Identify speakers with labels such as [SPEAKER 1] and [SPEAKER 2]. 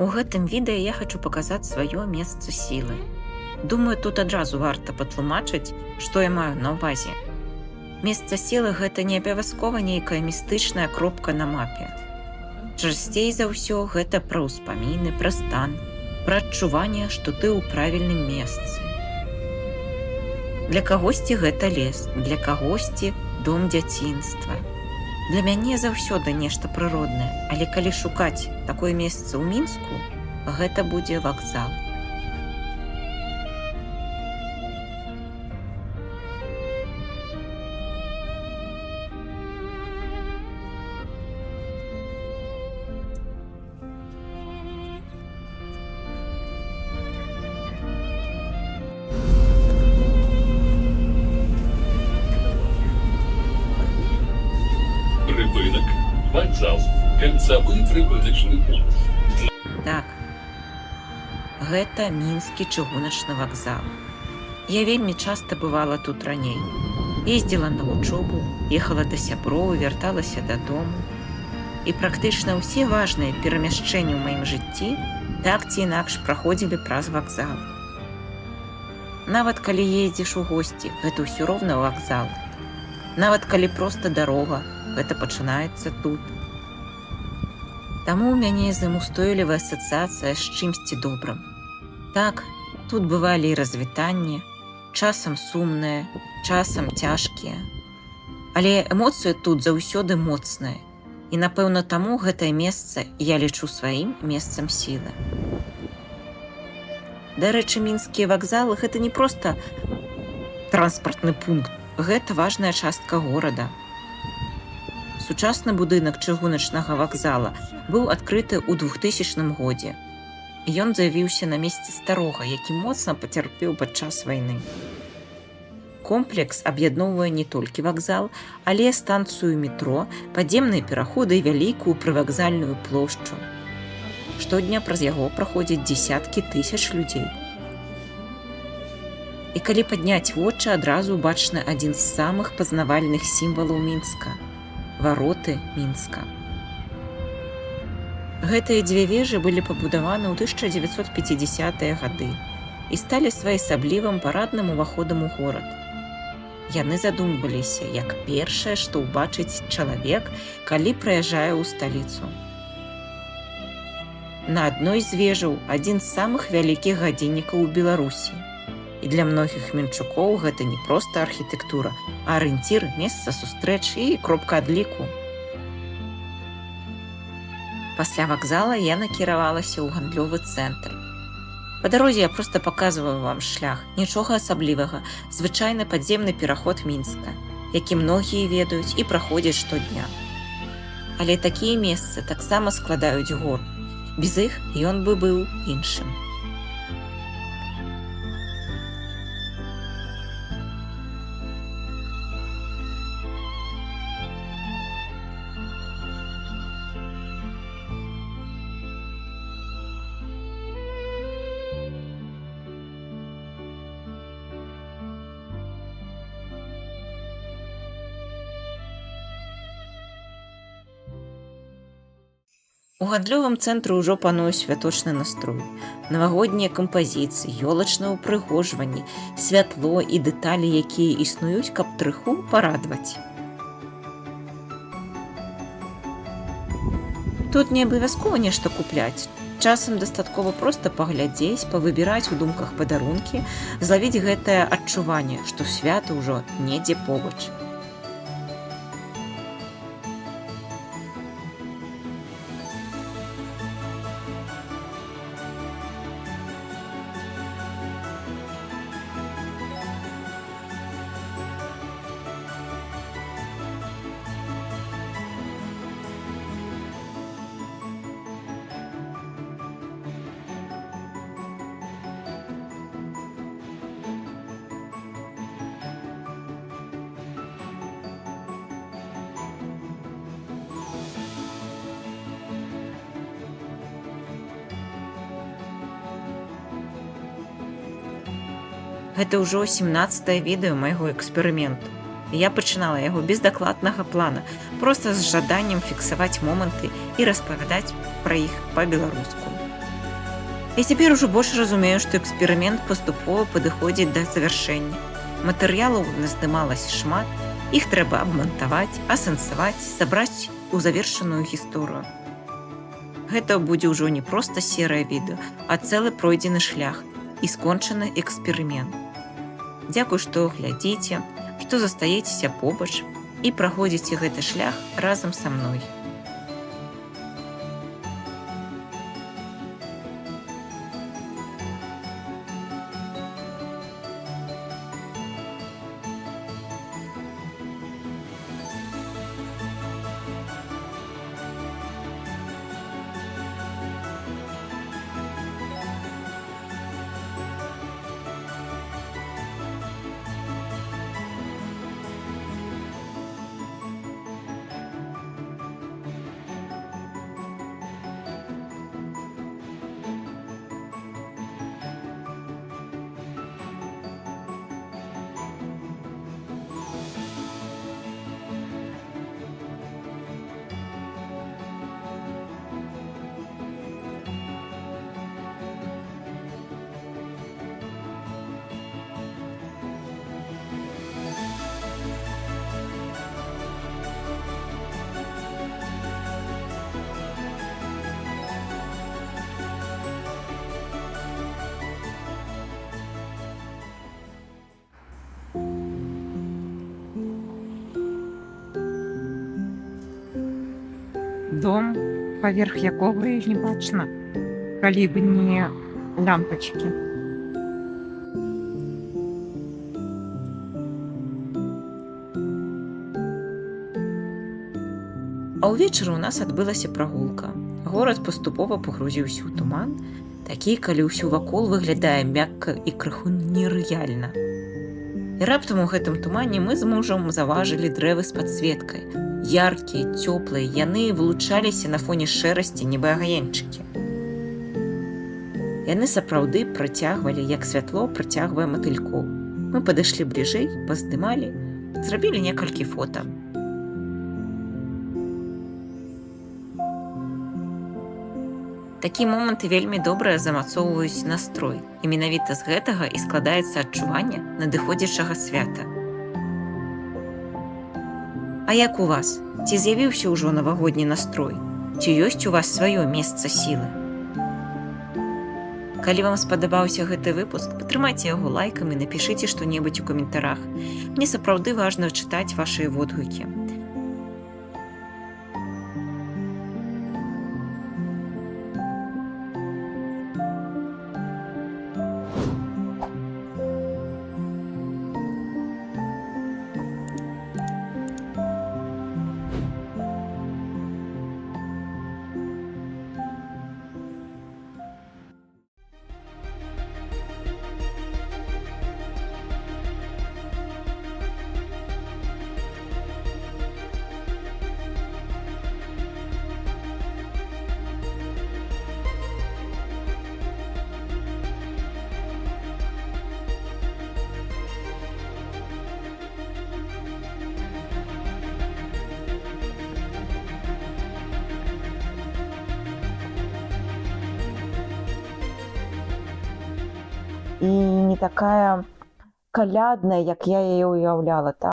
[SPEAKER 1] У гэтым відэа я хочу паказаць сваё месца сілы. Думаю, тут адразу варта патлумачыць, што я маю на ўвазе. Месца сілы гэта не абавязкова нейкая містычная кропка на мапе. Часцей за ўсё гэта пра ўспаміны, пра стан, пра адчуванне, што ты ў правільным месцы. Для кагосьці гэта лес, для кагосьці дом дзяцінства. Для мяне заўсёды нешта прыроднае, але калі шукаць такое месца ў Мінску, гэта будзе вакзал.
[SPEAKER 2] Припинок, вокзал, канцавы прыпыначны пункт.
[SPEAKER 1] Так, гэта мінскі чыгуначны вакзал. Я вельмі часта бывала тут раней. Ездзіла на вучобу, ехала да сяброў, вярталася дадому. І практычна ўсе важныя перамяшчэнні ў маім жыцці так ці інакш праходзілі праз вакзал. Нават калі ездзіш у госці, гэта ўсё роўна вакзал. Нават калі проста дарога, гэта пачынаецца тут. Таму ў мяне з ім устойлівая асацыяцыя з чымсьці добрым. Так, тут бывалі і развітанні, часам сумныя, часам цяжкія. Але эмоцыі тут заўсёды моцныя. І, напэўна, таму гэтае месца я лічу сваім месцам сілы. Дарэчы, мінскія вакзалы гэта не проста транспартны пункт, гэта важная частка горада. Сучасны будынак чыгуначнага вакзала быў адкрыты ў 2000 годзе. Ён з'явіўся на месцы старога, які моцна пацярпеў падчас вайны. Комплекс аб'ядноўвае не толькі вакзал, але станцыю метро, падземныя пераходы і вялікую прывакзальную плошчу. Штодня праз яго праходзяць дзесяткі тысяч людзей. І калі падняць вочы, адразу бачны адзін з самых пазнавальных сімвалаў Мінска – вароты Мінска. Гэтыя дзве вежы былі пабудаваны ў 1950-е гады і сталі своеасаблівым парадным уваходам у горад. Яны задумваліся як першае, што ўбачыць чалавек, калі прыязджае ў сталіцу. На адной з вежаў адзін з самых вялікіх гадзіннікаў у Беларусі. І для многіх мінчукоў гэта не проста архітэктура, а арыенцір, месца сустрэч і кропка адліку. Пасля вакзала я накіравалася ў гандлёвы цэнтр. Па дарозе я проста паказваю вам шлях, нічога асаблівага, звычайны падземны пераход Мінска, які многія ведаюць і праходзяць штодня. Але такія месцы таксама складаюць горад. Без іх ён бы быў іншым. У гандлёвым цэнтры ўжо пануе святочны настрой. Навагоднія кампазіцыі, ёлачныя ўпрыгожванні, святло і дэталі, якія існуюць, каб трыху парадаваць. Тут не абавязкова нешта купляць. Часам дастаткова проста паглядзець, павыбіраць у думках падарункі, злавіць гэтае адчуванне, што свята ўжо недзе побач. Гэта ўжо 17-е відэо майго эксперыменту. Я пачынала яго без дакладнага плана, проста з жаданнем фіксаваць моманты і распавядаць пра іх па-беларуску. Я цяпер ужо больш разумею, што эксперымент паступова падыходзіць да завяршэння. Матэрыялаў наздымалася шмат, іх трэба абмантаваць, асэнсаваць, сабраць у завершаную гісторыю. Гэта будзе ўжо не проста серыя відэо, а цэлы пройдзены шлях і скончаны эксперымент. Дзякуй, што глядзіце, што застаецеся побач і праходзіце гэты шлях разам са мной. Дом, паверх якога і не бачна, калі б не лямпачкі. А ўвечары ў нас адбылася прагулка. Горад паступова пагрузіўся ў туман, такі, калі ўсё вакол выглядае мякка і крыху нерэальна. І раптам у гэтым тумане мы з мужам заважылі дрэвы з падсветкай. Яркія, цёплыя, яны вылучаліся на фоне шэрасці, нібы агаеньчыкі. Яны сапраўды працягвалі, як святло працягвае матылькоў. Мы падышлі бліжэй, паздымалі, зрабілі некалькі фота. Такія моманты вельмі добра замацоўваюць настрой, і менавіта з гэтага і складаецца адчуванне надыходзячага свята. А як у вас? Ці з'явіўся ўжо навагодні настрой? Ці ёсць у вас сваё месца сілы? Калі вам спадабаўся гэты выпуск, падтрымайце яго лайкам і напішыце што-небудзь у каментарах. Мне сапраўды важна чытаць вашыя водгукі. І не такая калядная, як я яе ўяўляла, так?